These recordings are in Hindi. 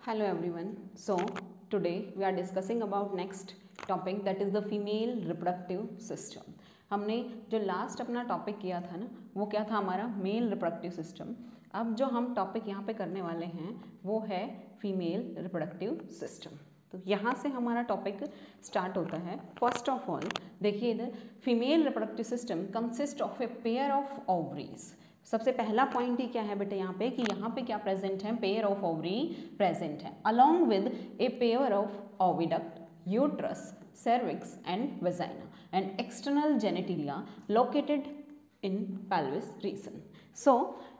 Hello everyone. So today we are discussing about next topic that is the female reproductive system. हमने जो लास्ट अपना टॉपिक किया था ना वो क्या था हमारा मेल रिप्रोडक्टिव सिस्टम। अब जो हम टॉपिक यहाँ पे करने वाले हैं वो है फीमेल रिप्रोडक्टिव सिस्टम। तो यहाँ से हमारा टॉपिक स्टार्ट होता है। फर्स्ट ऑफ ऑल देखिए इधर female reproductive system consist of a pair of ovaries. सबसे पहला पॉइंट ही क्या है बेटे यहाँ पे कि यहाँ पे क्या प्रेजेंट है, पेयर ऑफ ओवरी प्रेजेंट है along with a pair of oviduct, uterus, cervix and vagina and external genitalia located in pelvis region. So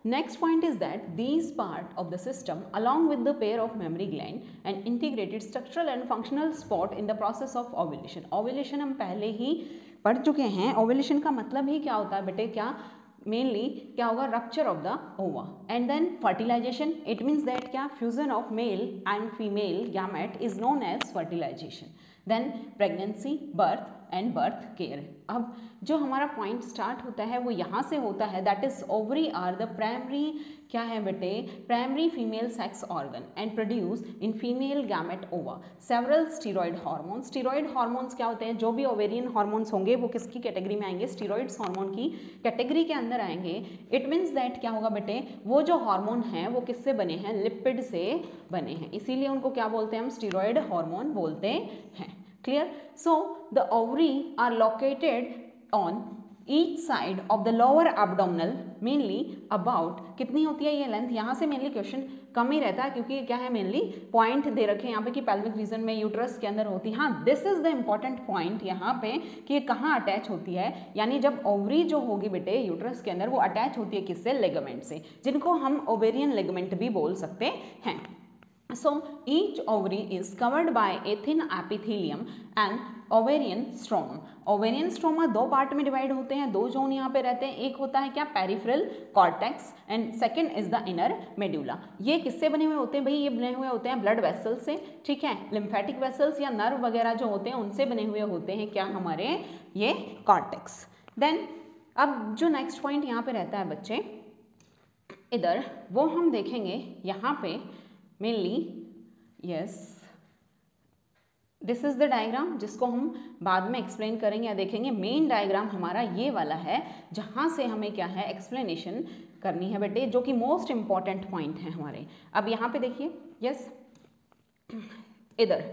next point is that these part of the system along with the pair of mammary gland and integrated structural and functional spot in the process of ovulation. Ovulation हम पहले ही पढ़ चुके हैं। ovulation का मतलब ही क्या होता है बेटे, क्या मेनली क्या होगा, rupture of the ova and then fertilization. It means that क्या fusion of male and female gamete is known as fertilization. Then pregnancy, birth and birth care. अब जो हमारा पॉइंट स्टार्ट होता है वो यहाँ से होता है, that is ovary are the primary क्या है बेटे, primary female sex organ and produce in female gamete ova several steroid hormones. Steroid hormones क्या होते हैं, जो भी ओवेरियन हार्मोन्स होंगे वो किसकी कैटेगरी में आएंगे, स्टीरॉयड्स हार्मोन की कैटेगरी के अंदर आएंगे। इट मीन्स दैट क्या होगा बेटे, वो जो हार्मोन हैं वो किससे बने हैं, लिपिड से बने हैं, इसीलिए उनको क्या बोलते हैं हम, स्टीरॉयड हार्मोन बोलते हैं। Clear. So the ovary are located on each side of the lower abdominal, mainly about कितनी होती है ये लेंथ, यहाँ से मेनली क्वेश्चन कम ही रहता है क्योंकि क्या है मेनली पॉइंट दे रखे हैं यहाँ पे कि पेल्विक रीजन में यूट्रस के अंदर होती है। हाँ, this is the important point यहाँ पे कि ये कहाँ अटैच होती है, यानी जब ओवरी जो होगी बेटे यूट्रस के अंदर वो अटैच होती है किससे, लिगामेंट से, जिनको हम ओवेरियन लिगामेंट भी बोल सकते हैं। So each ovary is covered by a thin epithelium and ovarian stroma. Ovarian stroma दो पार्ट में डिवाइड होते हैं, दो जोन यहाँ पे रहते हैं। एक होता है क्या, peripheral cortex and second is the inner medulla. ये किससे बने हुए होते हैं भाई, ये बने हुए होते हैं ब्लड वेसल्स से, ठीक है, लिम्फेटिक वेसल्स या नर्व वगैरह जो होते हैं उनसे बने हुए होते हैं क्या हमारे ये कॉर्टेक्स। देन अब जो नेक्स्ट पॉइंट यहाँ पे रहता है बच्चे इधर, वो हम देखेंगे यहाँ पे mainly, yes this is the diagram जिसको हम बाद में एक्सप्लेन करेंगे या देखेंगे। मेन डायग्राम हमारा ये वाला है जहाँ से हमें क्या है एक्सप्लेनेशन करनी है बेटे, जो कि मोस्ट इंपॉर्टेंट पॉइंट है हमारे। अब यहाँ पे देखिए, यस इधर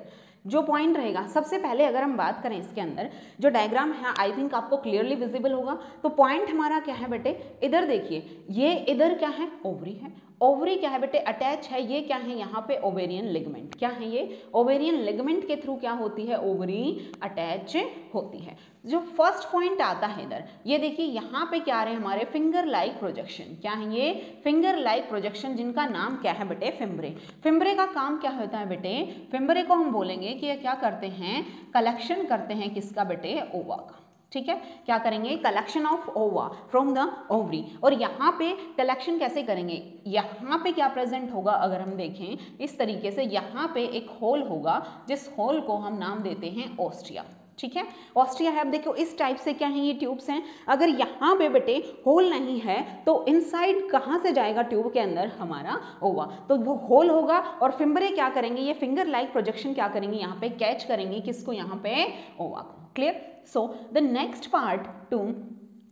जो पॉइंट रहेगा, सबसे पहले अगर हम बात करें इसके अंदर जो डायग्राम है, आई थिंक आपको क्लियरली विजिबल होगा। तो पॉइंट हमारा क्या है बेटे, इधर देखिए, ये इधर क्या है, ओवरी है। ओवरी क्या है बेटे, अटैच है, ये क्या है यहाँ पे ओवेरियन लिगामेंट, क्या है ये ओवेरियन लिगामेंट के थ्रू क्या होती है, ओवरी अटैच होती है। जो फर्स्ट पॉइंट आता है इधर, ये देखिए यहाँ पे क्या आ रहे हैं हमारे फिंगर लाइक प्रोजेक्शन, क्या है ये फिंगर लाइक प्रोजेक्शन, जिनका नाम क्या है बेटे, फिम्ब्रे। फिम्ब्रे का काम क्या होता है बेटे, फिम्ब्रे को हम बोलेंगे कि ये क्या करते हैं, कलेक्शन करते हैं किसका बेटे, ओवा का, ठीक है। क्या करेंगे, कलेक्शन ऑफ ओवा फ्रॉम द ओवरी। और यहाँ पे कलेक्शन कैसे करेंगे, यहाँ पे क्या प्रेजेंट होगा, अगर हम देखें इस तरीके से, यहाँ पे एक होल होगा जिस होल को हम नाम देते हैं ओस्टिया, ठीक है। ओस्टिया है, अब देखो इस टाइप से क्या है, ये ट्यूब्स हैं। अगर यहाँ पे बेटे होल नहीं है तो इनसाइड कहाँ से जाएगा ट्यूब के अंदर, हमारा ओवा, तो वो होल होगा। और फिम्ब्रे क्या करेंगे, ये फिंगर लाइक प्रोजेक्शन क्या करेंगे, यहाँ पे कैच करेंगे किसको, यहाँ पे ओवा को। Clear. So the next part two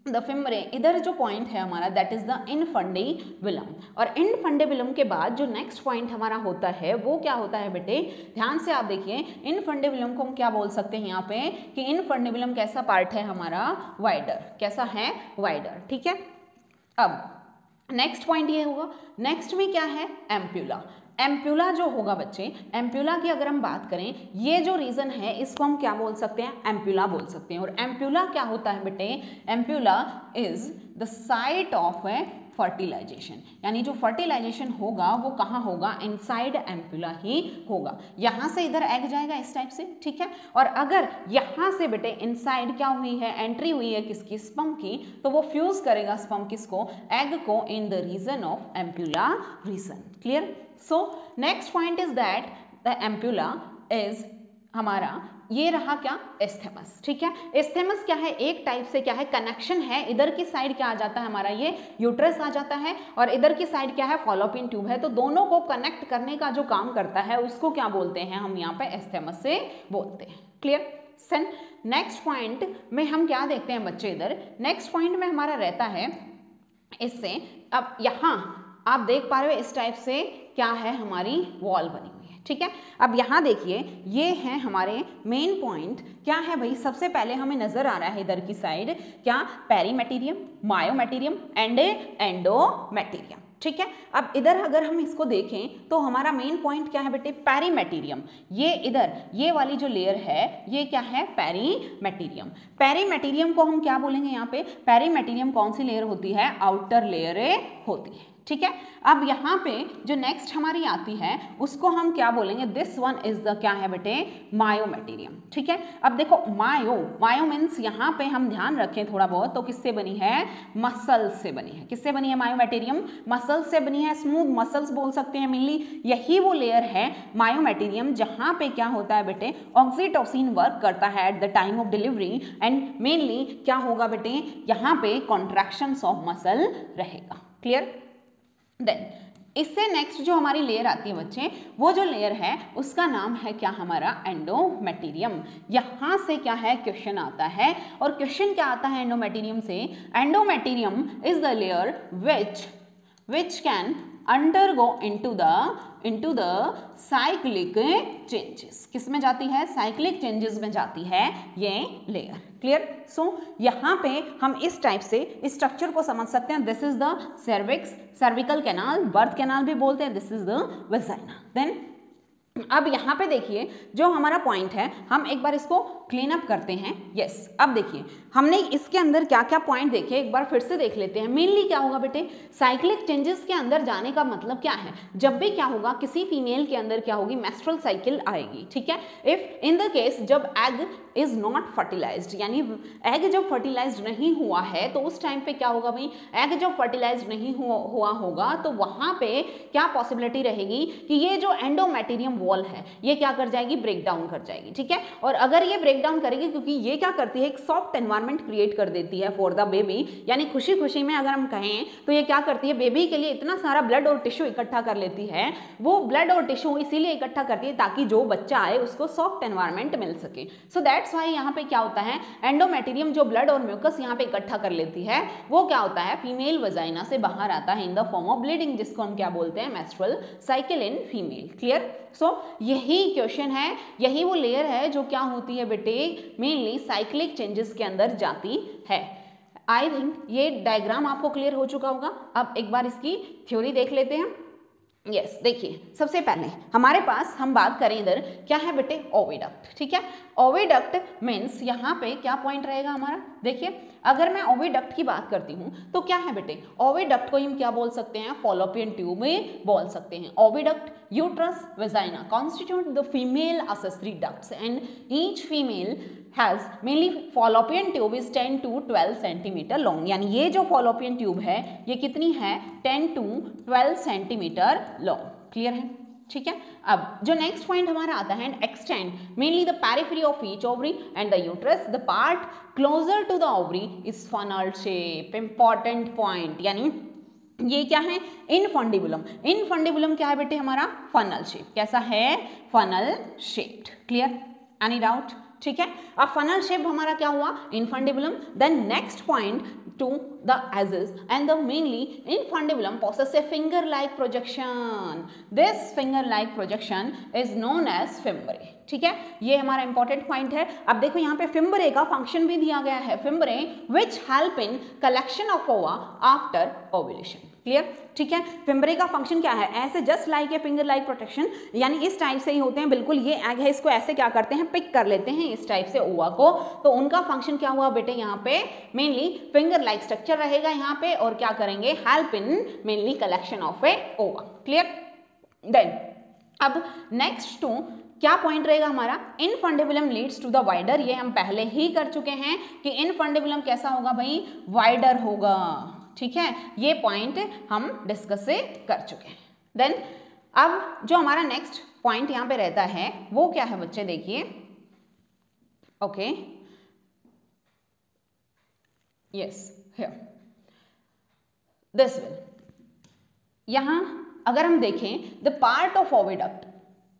the fimbriae, इधर जो पॉइंट है हमारा दैट इज द इनफंडिबुलम। और इनफंडिबुलम के बाद जो नेक्स्ट पॉइंट हमारा होता है वो क्या होता है बेटे, ध्यान से आप देखिए, इनफंडिबुलम को हम क्या बोल सकते हैं यहाँ पे कि इनफंडिबुलम कैसा पार्ट है हमारा, वाइडर, कैसा है, वाइडर, ठीक है। अब नेक्स्ट पॉइंट ये होगा, नेक्स्ट में क्या है, एम्प्यूला। एम्प्यूला जो होगा बच्चे, एम्प्यूला की अगर हम बात करें, ये जो रीजन है इसको हम क्या बोल सकते हैं, एम्प्यूला बोल सकते हैं। और एम्प्यूला क्या होता है बेटे, ampulla is the site of a fertilization, यानी जो फर्टिलाइजेशन होगा वो कहाँ होगा, इनसाइड एम्प्यूला ही होगा। यहाँ से इधर एग जाएगा इस टाइप से, ठीक है। और अगर यहाँ से बेटे इनसाइड क्या हुई है, एंट्री हुई है किसकी, स्पर्म की, तो वो फ्यूज करेगा स्पर्म किसको, एग को, in the region of ampulla region. Clear. So next point is that the ampulla is हमारा ये रहा क्या, एस्थेमस, ठीक है। एस्थेमस क्या है, एक टाइप से क्या है, कनेक्शन है। इधर की साइड क्या आ जाता है हमारा, ये यूट्रस आ जाता है, और इधर की साइड क्या है, फॉलोपियन ट्यूब है। तो दोनों को कनेक्ट करने का जो काम करता है उसको क्या बोलते हैं हम यहाँ पे, एस्थेमस से बोलते हैं। क्लियर। सन नेक्स्ट पॉइंट में हम क्या देखते हैं बच्चे, इधर नेक्स्ट पॉइंट में हमारा रहता है इससे, अब यहाँ आप देख पा रहे हो इस टाइप से क्या है, हमारी वॉल बनी हुई है, ठीक है। अब यहाँ देखिए ये है हमारे मेन पॉइंट, क्या है भाई, सबसे पहले हमें नजर आ रहा है इधर की साइड क्या, पेरीमेटीरियम, मायोमेटीरियम एंड एंडोमेटीरियम, ठीक है। अब इधर अगर हम इसको देखें तो हमारा मेन पॉइंट क्या है बेटे, पेरीमेटीरियम। ये इधर ये वाली जो लेयर है ये क्या है, पेरीमेटीरियम। पेरीमेटीरियम को हम क्या बोलेंगे यहाँ पे, पेरीमेटीरियम कौन सी लेयर होती है, आउटर लेयर होती है, ठीक है। अब यहाँ पे जो नेक्स्ट हमारी आती है उसको हम क्या बोलेंगे, दिस वन इज द क्या है बेटे, मायोमेटीरियम, ठीक है। अब देखो मायो मीन्स यहाँ पे हम ध्यान रखें थोड़ा बहुत, तो किससे बनी है, मसल्स से बनी है। किससे बनी है मायोमेटीरियम, मसल्स से बनी है, स्मूथ मसल्स बोल सकते हैं मेनली। यही वो लेयर है मायोमेटीरियम जहाँ पे क्या होता है बेटे, ऑक्सीटोसिन वर्क करता है at the time of delivery, and mainly क्या होगा बेटे, यहाँ पे कॉन्ट्रैक्शंस ऑफ मसल रहेगा। क्लियर। देन इससे नेक्स्ट जो हमारी लेयर आती है बच्चे, वो जो लेयर है उसका नाम है क्या हमारा, एंडोमेटीरियम। यहाँ से क्या है, क्वेश्चन आता है, और क्वेश्चन क्या आता है एंडोमेटीरियम से, endometrium is the layer which can undergo into the cyclic changes। किस में जाती है, साइक्लिक चेंजेस में जाती है ये लेयर। क्लियर। सो यहाँ पे हम इस टाइप से स्ट्रक्चर को समझ सकते हैं, this is the cervix, cervical canal, birth canal भी बोलते हैं, this is the vagina. Then अब यहाँ पे देखिए जो हमारा पॉइंट है, हम एक बार इसको क्लीन अप करते हैं। यस अब देखिए हमने इसके अंदर क्या क्या पॉइंट देखे, एक बार फिर से देख लेते हैं। मेनली क्या होगा बेटे, साइक्लिक चेंजेस के अंदर जाने का मतलब क्या है, जब भी क्या होगा, किसी फीमेल के अंदर क्या होगी, मेस्ट्रुअल साइकिल आएगी, ठीक है। इफ इन द केस जब एग इज नॉट फर्टिलाइज्ड, यानी एग जब फर्टिलाइज्ड नहीं हुआ है तो उस टाइम पे क्या होगा भाई, एग जब फर्टिलाइज्ड नहीं हुआ होगा तो वहां पे क्या पॉसिबिलिटी रहेगी कि ये जो एंडोमेटीरियम वॉल है ये क्या कर जाएगी, ब्रेक डाउन कर जाएगी, ठीक है। और अगर ये ब्रेक डाउन करेगी, क्योंकि ये क्या करती है, एक सॉफ्ट एनवायरनमेंट क्रिएट कर देती है फॉर द बेबी, यानी खुशी खुशी में अगर हम कहें तो ये क्या करती है, बेबी के लिए इतना सारा ब्लड और टिश्यू इकट्ठा कर लेती है। वो ब्लड और टिश्यू इसीलिए इकट्ठा करती है ताकि जो बच्चा आए उसको सॉफ्ट एनवायरनमेंट मिल सके। सो दैट्स वाई यहाँ पे क्या होता है, एंडोमेटीरियम जो ब्लड और म्यूकस यहाँ पे इकट्ठा कर लेती है वो क्या होता है, फीमेल वजाइना से बाहर आता है in the form of bleeding, जिसको हम क्या बोलते हैं, menstrual cycle in female. Clear. So यही क्वेश्चन है, यही वो लेयर है जो क्या होती है बेटे, मेनली साइक्लिक चेंजेस के अंदर जाती है। आई थिंक ये डायग्राम आपको क्लियर हो चुका होगा। अब एक बार इसकी थ्योरी देख लेते हैं। यस देखिए सबसे पहले हमारे पास हम बात करें इधर क्या है बेटे, ओविडक्ट, ठीक है। ओविडक्ट मीन्स यहाँ पे क्या पॉइंट रहेगा हमारा, देखिए अगर मैं ओविडक्ट की बात करती हूँ तो क्या है बेटे, ओविडक्ट को हम क्या बोल सकते हैं, फॉलोपियन ट्यूब में बोल सकते हैं। Oviduct, uterus, vagina constitute the female accessory ducts and each female has mainly fallopian tube is 10 to 12 centimetre long, यानी ये जो फॉलोपियन ट्यूब है ये कितनी है, 10 to 12 सेंटीमीटर लॉन्ग। क्लियर है, ठीक है। अब जो नेक्स्ट पॉइंट हमारा आता है, extend mainly the periphery of each ovary and the uterus, the part closer to the ovary is funnel shape. Important point, यानी ये क्या है, इनफंडिबुलम। इनफंडिबुलम क्या है बेटे हमारा, फनल शेप। कैसा है, funnel shaped. Clear, any doubt, ठीक है। अब फनल शेप हमारा क्या हुआ, infundibulum. Then next point to the edges and the mainly infundibulum possess a finger like projection. This finger like projection is known as fimbrae, ठीक है। ये हमारा इंपॉर्टेंट पॉइंट है। अब देखो यहाँ पे फिम्ब्रे का फंक्शन भी दिया गया है, fimbriae which help in collection of ova after ovulation। Clear, ठीक है। फिम्ब्रे का फंक्शन क्या है, ऐसे just like a finger like protection, यानी इस टाइप से ही होते हैं बिल्कुल। ये एग है, इसको ऐसे क्या करते हैं, पिक कर लेते हैं इस टाइप से ओवा को। तो उनका फंक्शन क्या हुआ बेटे, यहाँ पे मेनली फिंगर लाइक स्ट्रक्चर रहेगा यहाँ पे, और क्या करेंगे, help in mainly collection of a ova. Clear. Then अब नेक्स्ट टू क्या पॉइंट रहेगा हमारा, infundibulum leads to the wider. ये हम पहले ही कर चुके हैं कि इनफंडिबुलम कैसा होगा भाई, वाइडर होगा, ठीक है। ये पॉइंट हम डिस्कस से कर चुके हैं। देन अब जो हमारा नेक्स्ट पॉइंट यहाँ पे रहता है वो क्या है बच्चे, देखिए okay, yes, here this will, यहां अगर हम देखें the part of oviduct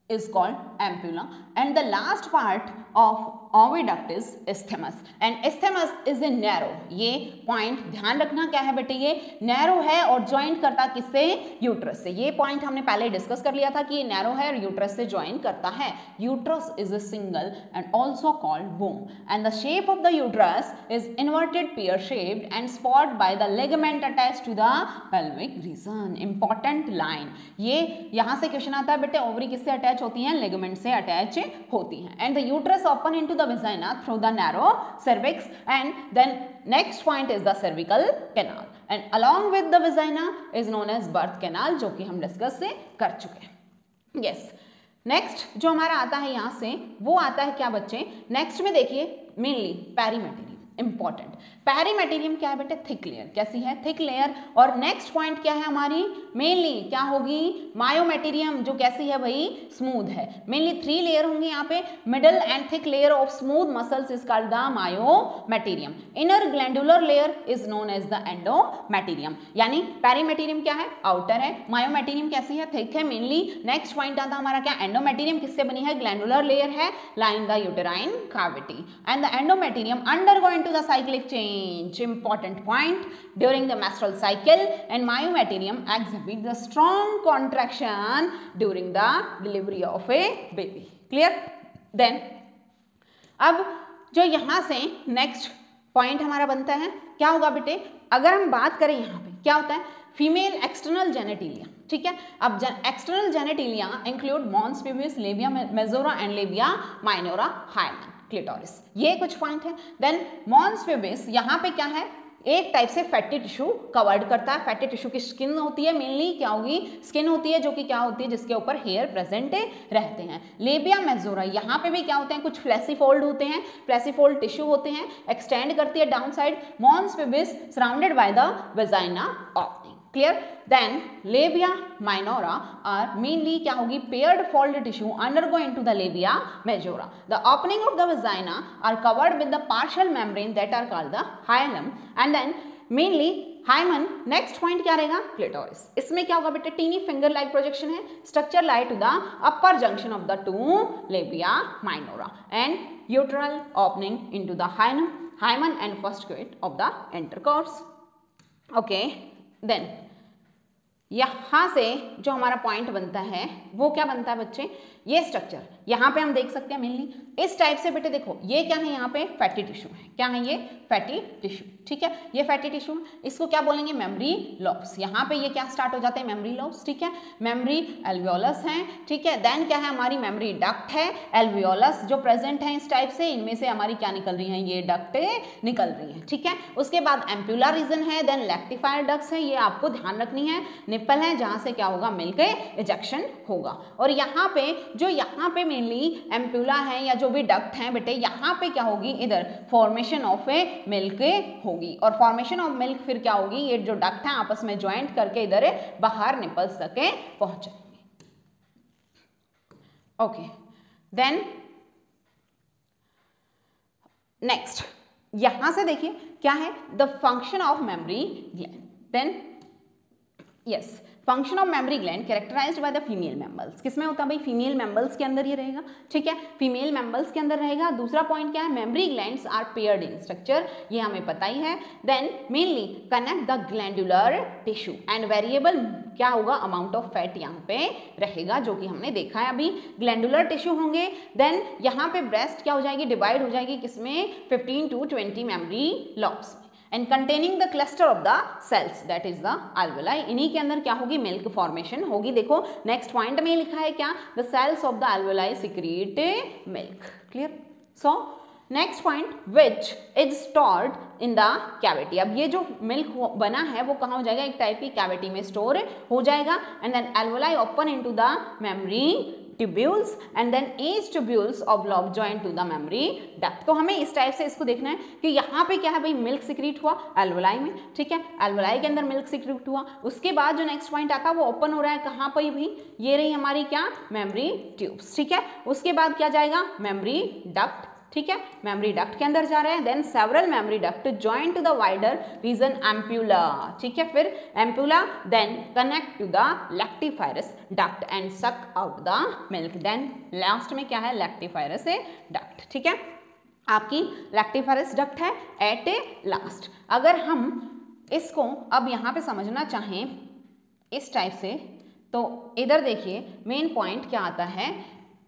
is called ampulla and the last part of oviduct is isthmus and isthmus is a narrow, ये पॉइंट ध्यान रखना क्या है बेटे, ये नैरो है और ज्वाइंट करता किससे, यूट्रस से। ये पॉइंट हमने पहले डिस्कस कर लिया था कि ये नैरो है और यूट्रस से ज्वाइन करता है। Uterus is a single and also called womb and the shape of the uterus is inverted pear shaped and spot by the ligament attached to the pelvic region. Important line, ये यहां से क्वेश्चन आता है बेटे, ओवरी किससे अटैच होती हैं, लिगामेंट से अटैच होती हैं। And the uterus open into the vagina through the narrow cervix and then next point is the cervical canal and along with the vagina is known as birth canal, जो कि हम डिस्कस से कर चुके हैं। यस, नेक्स्ट जो हमारा आता है यहाँ से वो आता है क्या बच्चे, नेक्स्ट में देखिए मेनली पेरीमेटेरियम, इंपॉर्टेंट। पेरीमेटेरियम क्या है बेटे, थिक लेयर, कैसी है, थिक लेयर। और नेक्स्ट पॉइंट क्या है हमारी, मेनली क्या होगी, मायोमेटेरियम, जो कैसी है भाई, स्मूथ है। मेनली 3 लेयर होंगे यहाँ पे, middle and thick layer of smooth muscles is called the myometrium. Inner glandular layer is known as the endometrium. यानी पेरीमेटेरियम क्या है, आउटर है, मायोमेटेरियम कैसी है, थिक है मेनली। नेक्स्ट पॉइंट आता हमारा क्या, एंडोमेटेरियम किससे बनी है, ग्लैंडुलर लेयर है line the uterine cavity and the endometrium undergo into the cyclic change. Important point, during the menstrual cycle and myometerium exhibit the strong contraction during the delivery of a baby. Clear? Then अब जो यहां से नेक्स्ट पॉइंट हमारा बनता है क्या होगा बेटे, अगर हम बात करें यहाँ पे क्या होता है, फीमेल एक्सटर्नल जेनेटिलिया, ठीक है। अब external genitalia include mons pubis, labia majora and labia minora, hymen, clitoris, ये कुछ पॉइंट है। देन मॉन्स प्यूबिस यहाँ पे क्या है, एक टाइप से फैटी टिश्यू कवर्ड करता है। फैटी टिश्यू की स्किन होती है, मेनली क्या होगी, स्किन होती है जो कि क्या होती है, जिसके ऊपर हेयर प्रेजेंट रहते हैं। लेबिया मेजोरा यहाँ पे भी क्या होते हैं, कुछ फ्लैसीफोल्ड होते हैं, फ्लैसीफोल्ड टिश्यू होते हैं, एक्सटेंड करती है down side. Mons pubis surrounded by the vagina opening, clear. Then labia minora are mainly क्या होगी, paired fold tissue undergo into the labia majora. The opening of the vagina are covered with the partial membrane that are called the hilum and then mainly hymen. Next point क्या रहेगा, क्लिटोरिस। इसमें क्या होगा बेटे, टीनी फिंगर लाइक प्रोजेक्शन है, structure lie to the upper junction of the 2 labia minora and urethral opening into the hymen and first quit of the intercourse. Okay, then यहाँ से जो हमारा पॉइंट बनता है वो क्या बनता है बच्चे, ये स्ट्रक्चर यहाँ पे हम देख सकते हैं मेनली इस टाइप से। बेटे देखो ये क्या है, यहाँ पे फैटी टिश्यू है, क्या है ये, फैटी टिश्यू, ठीक है। ये फैटी टिश्यू, इसको क्या बोलेंगे, मेमरी लॉब्स। यहाँ पे ये क्या स्टार्ट हो जाते हैं, मेमरी लॉब्स, ठीक है। मेमरी एल्वियोलस हैं, ठीक है। देन क्या है, हमारी मेमरी डक्ट है, एल्वियोलस जो प्रेजेंट है इस टाइप से, इनमें से हमारी क्या निकल रही है, ये डक्ट निकल रही है, ठीक है। उसके बाद एम्पुला रीजन है, देन लैक्टिफायर डक्ट्स है, ये आपको ध्यान रखनी है, निप्पल है जहाँ से क्या होगा, मिल्क इजेक्शन होगा। और यहाँ पे जो यहाँ पे मेनली एम्पुला है या जो भी डक्ट हैं बेटे, यहाँ पे क्या होगी, इधर फॉर्मेशन ऑफ ए मिल्क होगी और फॉर्मेशन ऑफ मिल्क फिर क्या होगी, ये जो डक्ट है आपस में ज्वाइंट करके इधर बाहर निपल्स तक पहुंचेंगे। ओके, देन नेक्स्ट यहां से देखिए क्या है, the function of mammary gland. Then yes, function of mammary gland characterized by the female mammals. किसमें होता है भाई, फीमेल मेम्बल्स के अंदर ये रहेगा, ठीक है, फीमेल मेम्बल्स के अंदर रहेगा। दूसरा पॉइंट क्या है, mammary glands are paired in structure, ये हमें पता ही है। Then mainly connect the glandular tissue and variable क्या होगा, अमाउंट ऑफ फैट यहाँ पे रहेगा, जो कि हमने देखा है अभी, ग्लैंडुलर टिश्यू होंगे। देन यहाँ पे ब्रेस्ट क्या हो जाएगी, डिवाइड हो जाएगी किसमें, 15 to 20 memory lobes and containing the cluster of the cells that is the alveoli। इन्हीं के अंदर क्या होगी, मिल्क फॉर्मेशन होगी। देखो नेक्स्ट पॉइंट में लिखा है क्या, the cells of the alveoli secrete milk, clear। so next point which is stored in the cavity। अब ये जो मिल्क बना है वो कहाँ हो जाएगा, एक टाइप की कैविटी में स्टोर हो जाएगा। and then alveoli open into the memory tubules and then each tubules of lobe joined to the memory duct। तो हमें इस टाइप से इसको देखना है कि यहाँ पे क्या है भाई, मिल्क सिक्रीट हुआ एल्वोलाई में, ठीक है, एल्वोलाई के अंदर मिल्क सिक्रीट हुआ। उसके बाद जो नेक्स्ट पॉइंट आता है वो ओपन हो रहा है कहाँ पर भाई, ये रही हमारी क्या, मेमरी ट्यूब्स, ठीक है। उसके बाद क्या जाएगा, मेमरी डक्ट, ठीक है, मेमोरी डक्ट के अंदर जा रहे हैं, then several mammary duct join to the wider region ampulla, ठीक है, फिर ampulla then connect to the lactiferous duct and suck out the milk, then last में क्या है, लैक्टिफायरस डक्ट, ठीक है, आपकी लैक्टिफायरस डक्ट है एट ए लास्ट। अगर हम इसको अब यहाँ पे समझना चाहें इस टाइप से, तो इधर देखिए मेन पॉइंट क्या आता है,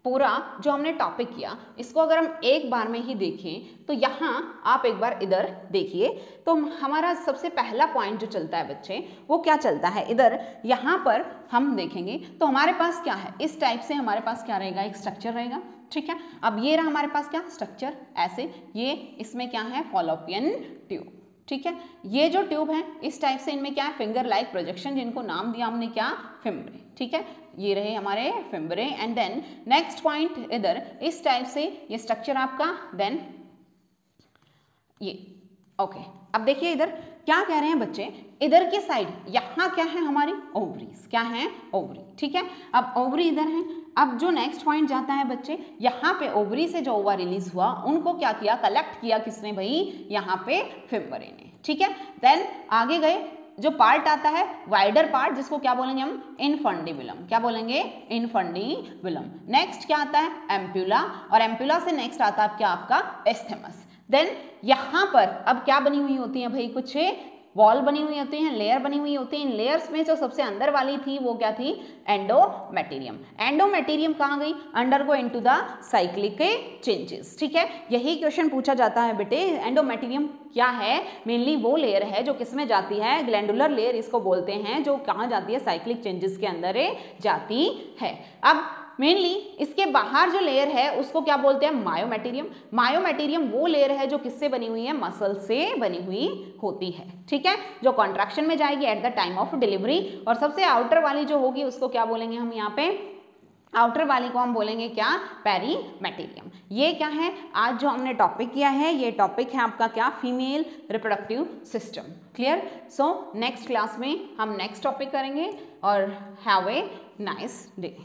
पूरा जो हमने टॉपिक किया इसको अगर हम एक बार में ही देखें तो यहाँ आप एक बार इधर देखिए, तो हमारा सबसे पहला पॉइंट जो चलता है बच्चे वो क्या चलता है, इधर यहाँ पर हम देखेंगे तो हमारे पास क्या है, इस टाइप से हमारे पास क्या रहेगा, एक स्ट्रक्चर रहेगा, ठीक है। अब ये रहा हमारे पास क्या स्ट्रक्चर, ऐसे ये इसमें क्या है, फॉलोपियन ट्यूब, ठीक है। ये जो ट्यूब है इस टाइप से इनमें क्या है, फिंगर लाइक प्रोजेक्शन, जिनको नाम दिया हमने क्या, फिम्ब्रे, ठीक है, ये रहे हमारे fimbriae. And then next point इधर इस टाइप से ये स्ट्रक्चर आपका, देन ये ओके। अब देखिए इधर क्या कह रहे हैं बच्चे, इधर की साइड यहाँ क्या है हमारी ओवरीज, क्या है ओवरी, ठीक है। अब ओवरी इधर है, अब जो नेक्स्ट पॉइंट जाता है बच्चे, यहाँ पे ओवरी से जो ओवा रिलीज हुआ उनको क्या किया, कलेक्ट किया किसने भाई, यहाँ पे फिम्ब्रे ने, ठीक है। देन आगे गए, जो पार्ट आता है वाइडर पार्ट जिसको क्या बोलेंगे हम, इनफंडिबुलम, क्या बोलेंगे, इनफंडिबुलम। नेक्स्ट क्या आता है, एम्प्यूला, और एम्प्यूला से नेक्स्ट आता है क्या आपका एस्थेमस। देन यहाँ पर अब क्या बनी हुई होती है भाई, कुछ वॉल बनी हुई होती हैं, लेयर बनी हुई होती हैं, इन लेयर्स में जो सबसे अंदर वाली थी वो क्या थी, एंडोमेटेरियम। एंडोमेटेरियम कहाँ गई, undergo into the cyclic changes, ठीक है। यही क्वेश्चन पूछा जाता है बेटे, एंडोमेटेरियम क्या है, मेनली वो लेयर है जो किसमें जाती है, ग्लैंडुलर लेयर इसको बोलते हैं, जो कहाँ जाती है, साइक्लिक चेंजेस के अंदर जाती है। अब मेनली इसके बाहर जो लेयर है उसको क्या बोलते हैं, मायोमेटेरियम। मायोमेटेरियम वो लेयर है जो किससे बनी हुई है, मसल से बनी हुई होती है, ठीक है, जो कॉन्ट्रैक्शन में जाएगी at the time of delivery. और सबसे आउटर वाली जो होगी उसको क्या बोलेंगे हम, यहाँ पे आउटर वाली को हम बोलेंगे क्या, पेरीमेटेरियम। ये क्या है, आज जो हमने टॉपिक किया है ये टॉपिक है आपका क्या, female reproductive system. Clear. So next class में हम नेक्स्ट टॉपिक करेंगे, और हैव ए नाइस डे।